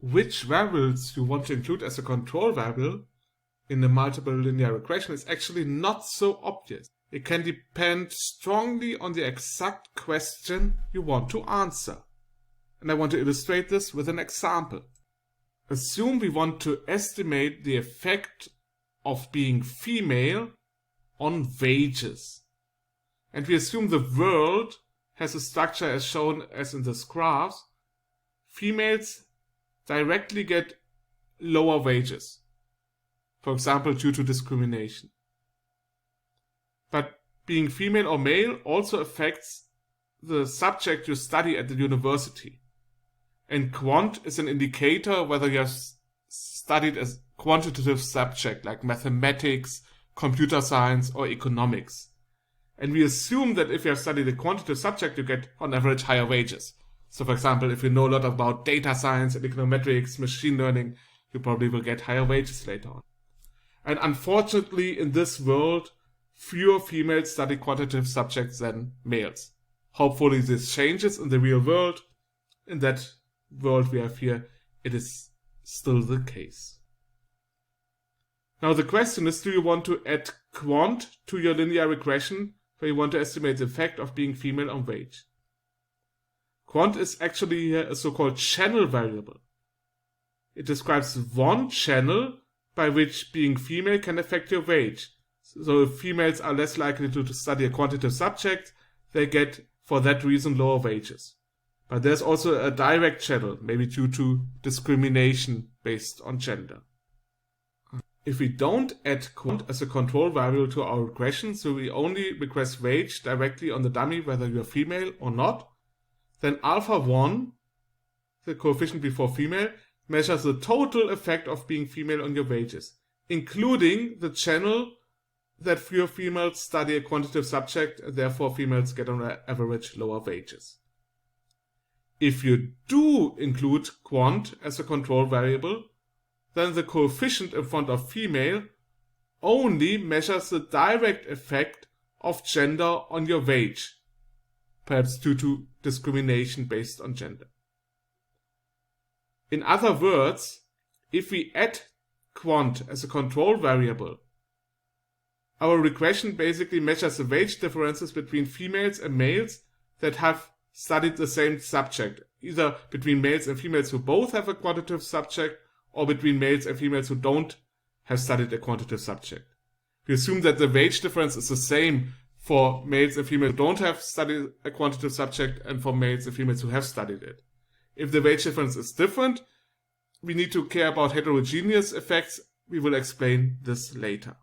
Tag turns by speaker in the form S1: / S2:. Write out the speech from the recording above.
S1: which variables you want to include as a control variable in a multiple linear regression is actually not so obvious. It can depend strongly on the exact question you want to answer. And I want to illustrate this with an example. Assume we want to estimate the effect of being female on wages. And we assume the world has a structure as shown as in this graph. Females directly get lower wages, for example, due to discrimination. But being female or male also affects the subject you study at the university. And quant is an indicator whether you have studied a quantitative subject like mathematics, computer science, or economics. And we assume that if you have studied a quantitative subject, you get on average higher wages. So for example, if you know a lot about data science and econometrics, machine learning, you probably will get higher wages later on. And unfortunately, in this world, fewer females study quantitative subjects than males. Hopefully this changes in the real world. In that world we have here, it is still the case. Now the question is, do you want to add quant to your linear regression where you want to estimate the effect of being female on wage? Quant is actually a so-called channel variable. It describes one channel by which being female can affect your wage. So if females are less likely to study a quantitative subject, they get, for that reason, lower wages. But there's also a direct channel, maybe due to discrimination based on gender. If we don't add quant as a control variable to our regression, so we only regress wage directly on the dummy, whether you're female or not, then alpha 1, the coefficient before female, measures the total effect of being female on your wages, including the channel that fewer females study a quantitative subject, and therefore females get on average lower wages. If you do include quant as a control variable, then the coefficient in front of female only measures the direct effect of gender on your wage, perhaps due to discrimination based on gender. In other words, if we add quant as a control variable, our regression basically measures the wage differences between females and males that have studied the same subject, either between males and females who both have a quantitative subject, or between males and females who don't have studied a quantitative subject. We assume that the wage difference is the same for males and females who don't have studied a quantitative subject and for males and females who have studied it. If the wage difference is different, we need to care about heterogeneous effects. We will explain this later.